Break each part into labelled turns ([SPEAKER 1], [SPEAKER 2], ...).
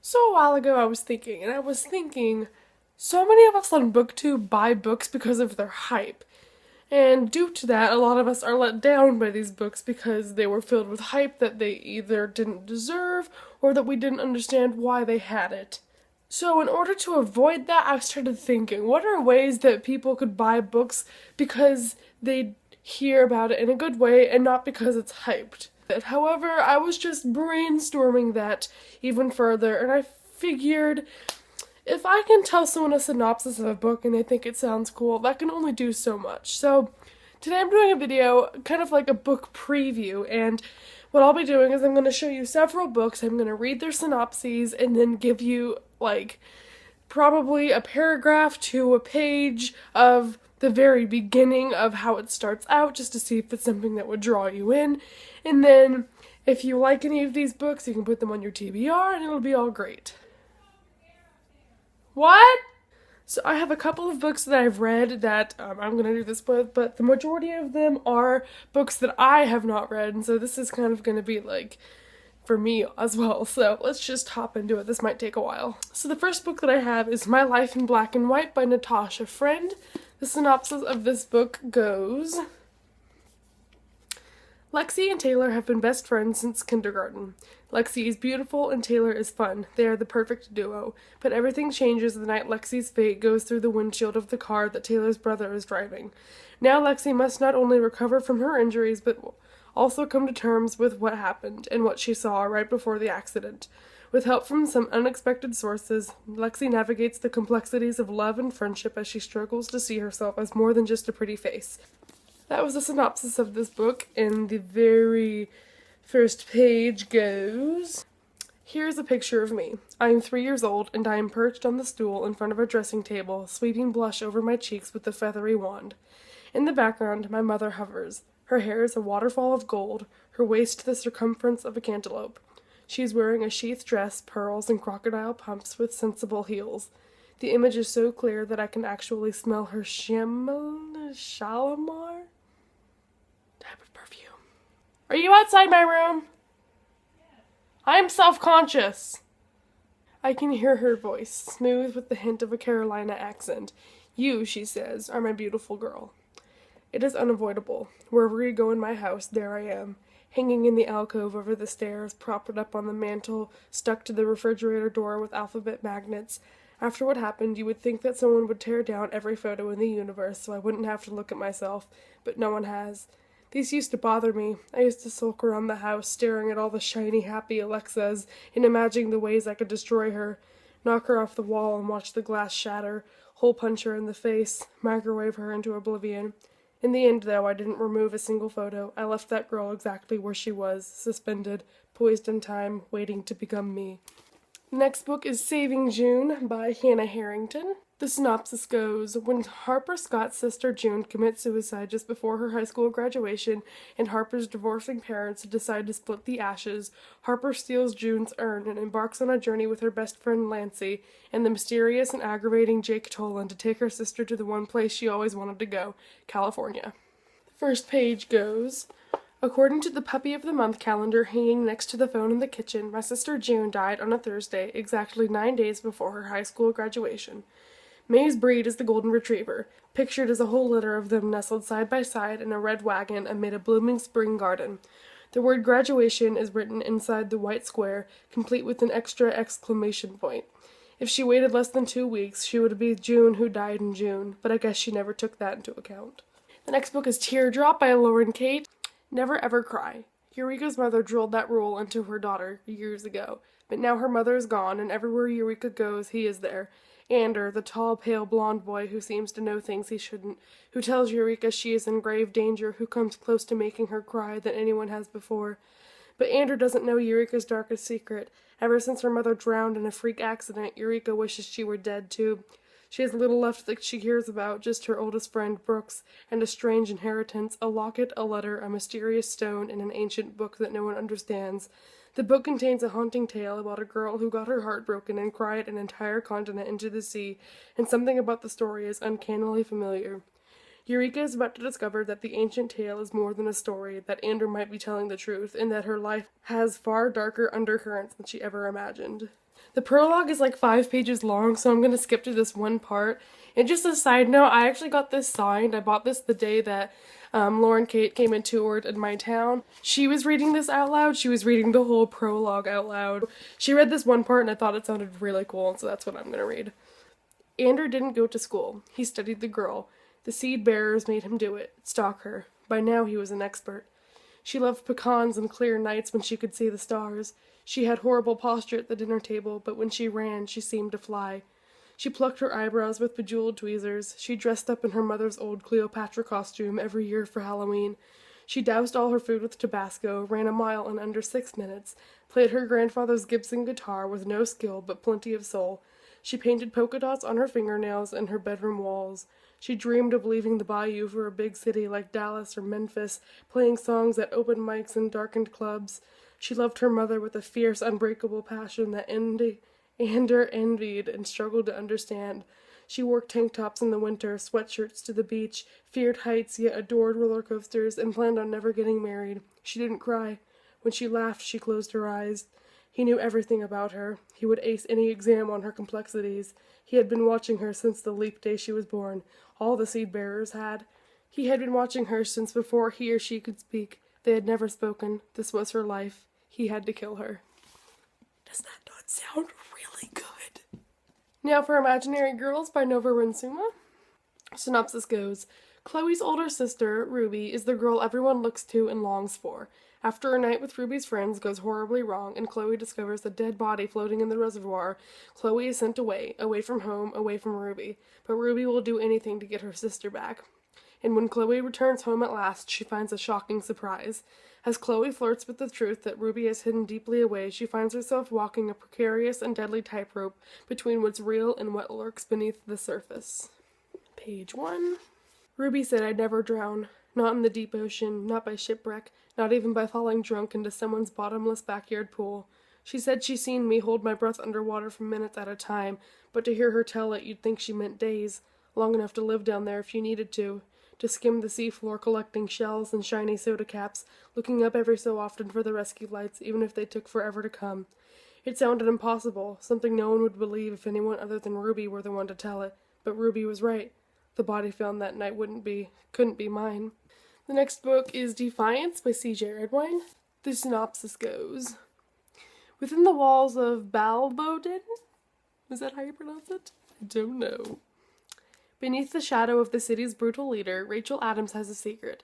[SPEAKER 1] So a while ago I was thinking, so many of us on BookTube buy books because of their hype. And due to that, a lot of us are let down by these books because they were filled with hype that they either didn't deserve or that we didn't understand why they had it. So, in order to avoid that, I started thinking, what are ways that people could buy books because they hear about it in a good way and not because it's hyped? However, I was just brainstorming that even further, and I figured if I can tell someone a synopsis of a book and they think it sounds cool, that can only do so much. So, today I'm doing a video, kind of like a book preview, and what I'll be doing is I'm going to show you several books, I'm going to read their synopses, and then give you, like, probably a paragraph to a page of the very beginning of how it starts out, just to see if it's something that would draw you in. And then, if you like any of these books, you can put them on your TBR, and it'll be all great. What? So I have a couple of books that I've read that I'm going to do this with, but the majority of them are books that I have not read, and so this is kind of going to be like for me as well. So let's just hop into it. This might take a while. So the first book that I have is My Life in Black and White by Natasha Friend. The synopsis of this book goes: Lexi and Taylor have been best friends since kindergarten. Lexi is beautiful and Taylor is fun. They are the perfect duo. But everything changes the night Lexi's fate goes through the windshield of the car that Taylor's brother is driving. Now Lexi must not only recover from her injuries, but also come to terms with what happened and what she saw right before the accident. With help from some unexpected sources, Lexi navigates the complexities of love and friendship as she struggles to see herself as more than just a pretty face. That was the synopsis of this book, and the very first page goes: Here's a picture of me. I am 3 years old, and I am perched on the stool in front of a dressing table, sweeping blush over my cheeks with a feathery wand. In the background, my mother hovers. Her hair is a waterfall of gold, her waist the circumference of a cantaloupe. She is wearing a sheath dress, pearls, and crocodile pumps with sensible heels. The image is so clear that I can actually smell her Shalimar type of perfume. Are you outside my room? I am self-conscious. I can hear her voice, smooth with the hint of a Carolina accent. You, she says, are my beautiful girl. It is unavoidable. Wherever you go in my house, there I am, hanging in the alcove over the stairs, propped up on the mantel, stuck to the refrigerator door with alphabet magnets. After what happened, you would think that someone would tear down every photo in the universe so I wouldn't have to look at myself, but no one has. These used to bother me. I used to sulk around the house, staring at all the shiny, happy Alexas and imagining the ways I could destroy her, knock her off the wall and watch the glass shatter, hole punch her in the face, microwave her into oblivion. In the end, though, I didn't remove a single photo. I left that girl exactly where she was, suspended, poised in time, waiting to become me. The next book is Saving June by Hannah Harrington. The synopsis goes: When Harper Scott's sister June commits suicide just before her high school graduation and Harper's divorcing parents decide to split the ashes, Harper steals June's urn and embarks on a journey with her best friend Lancey and the mysterious and aggravating Jake Tolan to take her sister to the one place she always wanted to go, California. The first page goes: According to the Puppy of the Month calendar hanging next to the phone in the kitchen, my sister June died on a Thursday, exactly 9 days before her high school graduation. May's breed is the Golden Retriever, pictured as a whole litter of them nestled side by side in a red wagon amid a blooming spring garden. The word graduation is written inside the white square, complete with an extra exclamation point. If she waited less than 2 weeks, she would be June who died in June, but I guess she never took that into account. The next book is Teardrop by Lauren Kate. Never ever cry. Eureka's mother drilled that rule into her daughter years ago, but now her mother is gone, and everywhere Eureka goes, he is there. Ander, the tall, pale, blonde boy who seems to know things he shouldn't, who tells Eureka she is in grave danger, who comes close to making her cry than anyone has before. But Ander doesn't know Eureka's darkest secret. Ever since her mother drowned in a freak accident, Eureka wishes she were dead, too. She has little left that she cares about, just her oldest friend, Brooks, and a strange inheritance, a locket, a letter, a mysterious stone, and an ancient book that no one understands. The book contains a haunting tale about a girl who got her heart broken and cried an entire continent into the sea, and something about the story is uncannily familiar. Eureka is about to discover that the ancient tale is more than a story, that Ander might be telling the truth, and that her life has far darker undercurrents than she ever imagined. The prologue is like 5 pages long, so I'm going to skip to this one part. And just a side note, I actually got this signed. I bought this the day that Lauren Kate came and toured in my town. She was reading this out loud. She was reading the whole prologue out loud. She read this one part and I thought it sounded really cool, and so that's what I'm going to read. Andrew didn't go to school. He studied the girl. The seed bearers made him do it, stalk her. By now he was an expert. She loved pecans and clear nights when she could see the stars. She had horrible posture at the dinner table, but when she ran, she seemed to fly. She plucked her eyebrows with bejeweled tweezers. She dressed up in her mother's old Cleopatra costume every year for Halloween. She doused all her food with Tabasco, ran a mile in under 6 minutes, played her grandfather's Gibson guitar with no skill but plenty of soul. She painted polka dots on her fingernails and her bedroom walls. She dreamed of leaving the bayou for a big city like Dallas or Memphis, playing songs at open mics and darkened clubs. She loved her mother with a fierce, unbreakable passion that Ander envied and struggled to understand. She wore tank tops in the winter, sweatshirts to the beach, feared heights yet adored roller coasters, and planned on never getting married. She didn't cry. When she laughed, she closed her eyes. He knew everything about her. He would ace any exam on her complexities. He had been watching her since the leap day she was born. All the seed bearers had. He had been watching her since before he or she could speak. They had never spoken. This was her life. He had to kill her. Does that not sound really good? Now for Imaginary Girls by Nova Rinsuma. Synopsis goes, Chloe's older sister, Ruby, is the girl everyone looks to and longs for. After a night with Ruby's friends goes horribly wrong and Chloe discovers a dead body floating in the reservoir, Chloe is sent away from home, away from Ruby. But Ruby will do anything to get her sister back. And when Chloe returns home at last, she finds a shocking surprise. As Chloe flirts with the truth that Ruby has hidden deeply away, she finds herself walking a precarious and deadly tightrope between what's real and what lurks beneath the surface. Page 1. Ruby said I'd never drown. Not in the deep ocean, not by shipwreck, not even by falling drunk into someone's bottomless backyard pool. She said she'd seen me hold my breath underwater for minutes at a time, but to hear her tell it, you'd think she meant days, long enough to live down there if you needed to skim the seafloor collecting shells and shiny soda caps, looking up every so often for the rescue lights, even if they took forever to come. It sounded impossible, something no one would believe if anyone other than Ruby were the one to tell it, but Ruby was right. The body found that night couldn't be mine. The next book is Defiance by C.J. Redwine. The synopsis goes, within the walls of Balboden? Is that how you pronounce it? I don't know. Beneath the shadow of the city's brutal leader, Rachel Adams has a secret.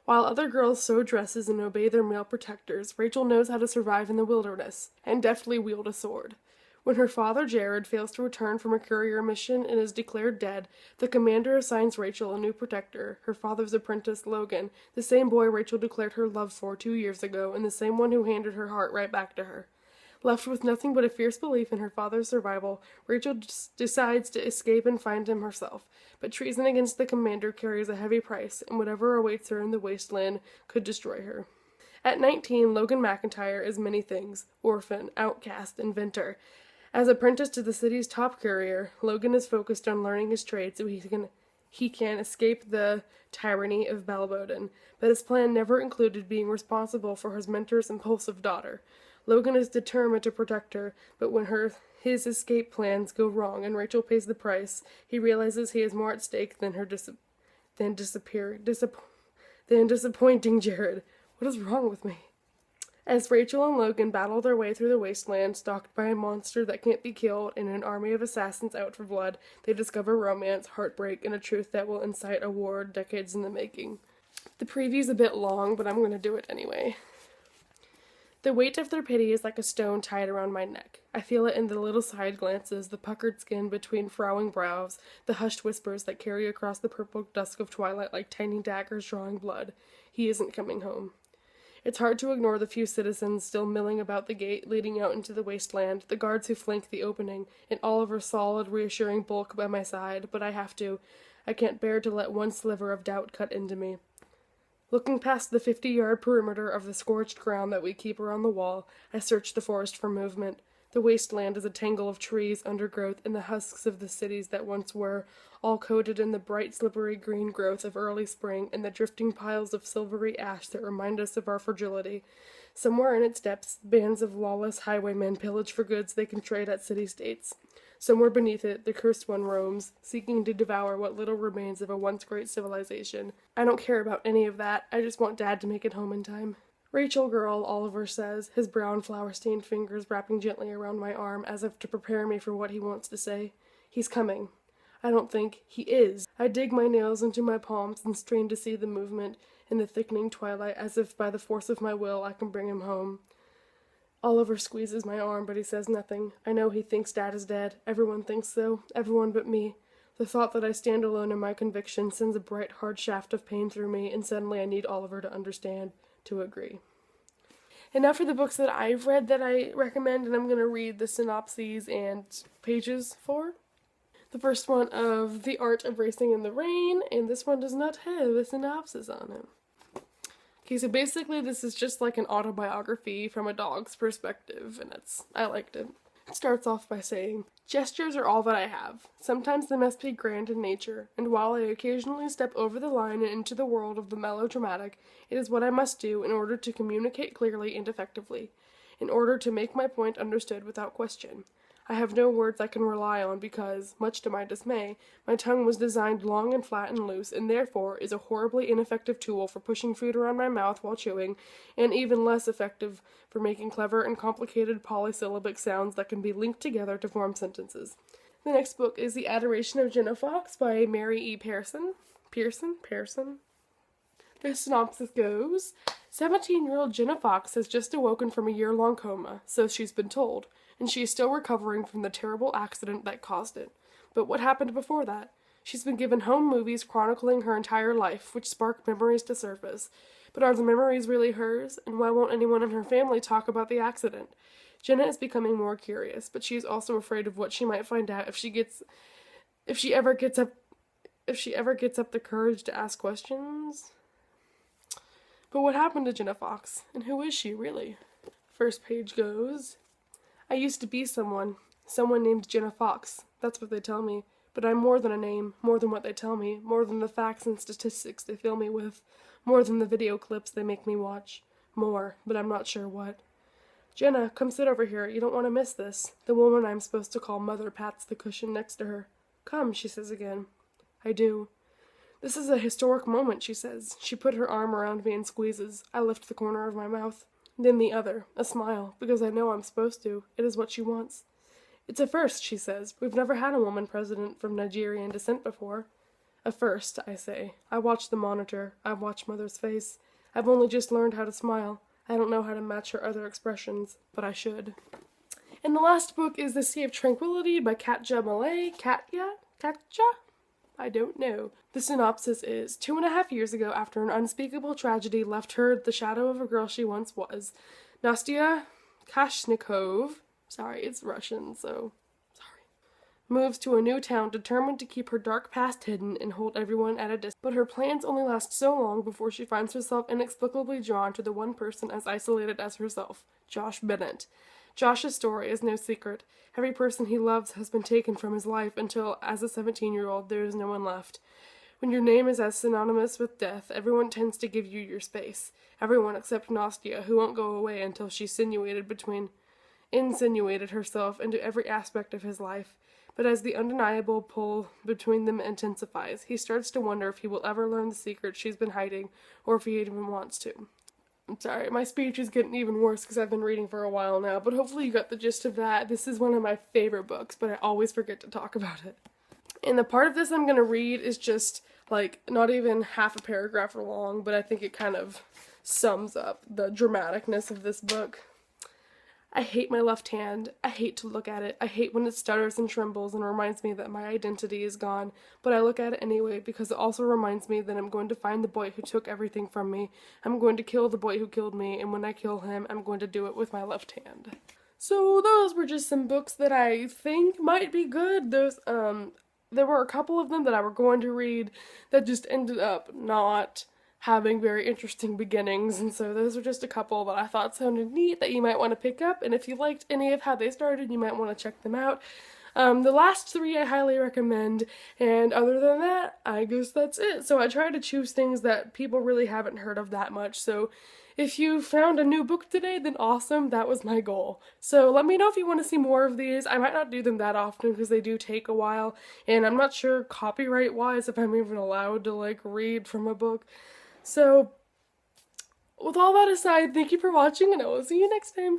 [SPEAKER 1] While other girls sew dresses and obey their male protectors, Rachel knows how to survive in the wilderness and deftly wield a sword. When her father, Jared, fails to return from a courier mission and is declared dead, the commander assigns Rachel a new protector, her father's apprentice, Logan, the same boy Rachel declared her love for 2 years ago and the same one who handed her heart right back to her. Left with nothing but a fierce belief in her father's survival, Rachel decides to escape and find him herself. But treason against the commander carries a heavy price, and whatever awaits her in the wasteland could destroy her. At 19, Logan McIntyre is many things: orphan, outcast, inventor. As apprentice to the city's top courier, Logan is focused on learning his trade so he can escape the tyranny of Balboden, but his plan never included being responsible for his mentor's impulsive daughter. Logan is determined to protect her, but when his escape plans go wrong and Rachel pays the price, he realizes he has more at stake than disappointing Jared. What is wrong with me? As Rachel and Logan battle their way through the wasteland, stalked by a monster that can't be killed and an army of assassins out for blood, they discover romance, heartbreak, and a truth that will incite a war decades in the making. The preview's a bit long, but I'm going to do it anyway. The weight of their pity is like a stone tied around my neck. I feel it in the little side glances, the puckered skin between frowning brows, the hushed whispers that carry across the purple dusk of twilight like tiny daggers drawing blood. He isn't coming home. It's hard to ignore the few citizens still milling about the gate leading out into the wasteland, the guards who flank the opening, and Oliver's solid, reassuring bulk by my side, but I have to. I can't bear to let one sliver of doubt cut into me. Looking past the 50-yard perimeter of the scorched ground that we keep around the wall, I search the forest for movement. The wasteland is a tangle of trees, undergrowth, and the husks of the cities that once were, all coated in the bright, slippery green growth of early spring, and the drifting piles of silvery ash that remind us of our fragility. Somewhere in its depths, bands of lawless highwaymen pillage for goods they can trade at city-states. Somewhere beneath it, the cursed one roams, seeking to devour what little remains of a once great civilization. I don't care about any of that. I just want Dad to make it home in time. Rachel girl, Oliver says, his brown flower-stained fingers wrapping gently around my arm as if to prepare me for what he wants to say. He's coming. I don't think. He is. I dig my nails into my palms and strain to see the movement in the thickening twilight, as if by the force of my will I can bring him home. Oliver squeezes my arm, but he says nothing. I know he thinks Dad is dead. Everyone thinks so. Everyone but me. The thought that I stand alone in my conviction sends a bright, hard shaft of pain through me, and suddenly I need Oliver to understand, to agree. And now for the books that I've read that I recommend, and I'm going to read the synopses and pages for. The first one of The Art of Racing in the Rain, and this one does not have a synopsis on it. Okay, so basically this is just like an autobiography from a dog's perspective, and I liked it. It starts off by saying, "Gestures are all that I have. Sometimes they must be grand in nature, and while I occasionally step over the line and into the world of the melodramatic, it is what I must do in order to communicate clearly and effectively, in order to make my point understood without question. I have no words I can rely on because, much to my dismay, my tongue was designed long and flat and loose, and therefore is a horribly ineffective tool for pushing food around my mouth while chewing, and even less effective for making clever and complicated polysyllabic sounds that can be linked together to form sentences." The next book is The Adoration of Jenna Fox by Mary E. Pearson. The synopsis goes, 17-year-old Jenna Fox has just awoken from a year-long coma, so she's been told, and she is still recovering from the terrible accident that caused it. But what happened before that? She's been given home movies chronicling her entire life, which spark memories to surface. But are the memories really hers? And why won't anyone in her family talk about the accident? Jenna is becoming more curious, but she is also afraid of what she might find out if she ever gets up the courage to ask questions. But what happened to Jenna Fox? And who is she, really? First page goes, "I used to be someone named Jenna Fox. That's what they tell me. But I'm more than a name, more than what they tell me, more than the facts and statistics they fill me with, more than the video clips they make me watch. More, but I'm not sure what. Jenna, come sit over here. You don't want to miss this." The woman I'm supposed to call Mother pats the cushion next to her. "Come," she says again. I do. "This is a historic moment," she says. She put her arm around me and squeezes. I lift the corner of my mouth. Then the other, a smile, because I know I'm supposed to. It is what she wants. "It's a first," she says. "We've never had a woman president from Nigerian descent before." "A first," I say. I watch the monitor. I watch Mother's face. I've only just learned how to smile. I don't know how to match her other expressions, but I should. And the last book is The Sea of Tranquility by Katja Malay. Katja? I don't know. The synopsis is, 2.5 years ago, after an unspeakable tragedy left her the shadow of a girl she once was, Nastya Kashnikov, sorry, it's Russian, so sorry, moves to a new town determined to keep her dark past hidden and hold everyone at a distance. But her plans only last so long before she finds herself inexplicably drawn to the one person as isolated as herself, Josh Bennett. Josh's story is no secret. Every person he loves has been taken from his life until, as a 17-year-old, there is no one left. When your name is as synonymous with death, everyone tends to give you your space. Everyone except Nastya, who won't go away until she's insinuated herself into every aspect of his life. But as the undeniable pull between them intensifies, he starts to wonder if he will ever learn the secret she's been hiding, or if he even wants to. I'm sorry, my speech is getting even worse because I've been reading for a while now, but hopefully you got the gist of that. This is one of my favorite books, but I always forget to talk about it. And the part of this I'm going to read is just, like, not even half a paragraph long, but I think it kind of sums up the dramaticness of this book. I hate my left hand. I hate to look at it. I hate when it stutters and trembles and reminds me that my identity is gone, but I look at it anyway because it also reminds me that I'm going to find the boy who took everything from me. I'm going to kill the boy who killed me, and when I kill him, I'm going to do it with my left hand. So those were just some books that I think might be good. There were a couple of them that I were going to read that just ended up not having very interesting beginnings, and so those are just a couple that I thought sounded neat that you might want to pick up, and if you liked any of how they started, you might want to check them out. The last three I highly recommend, and other than that, I guess that's it. So I try to choose things that people really haven't heard of that much, so if you found a new book today, then awesome, that was my goal. So let me know if you want to see more of these. I might not do them that often because they do take a while, and I'm not sure copyright-wise if I'm even allowed to, like, read from a book. So, with all that aside, thank you for watching, and I will see you next time.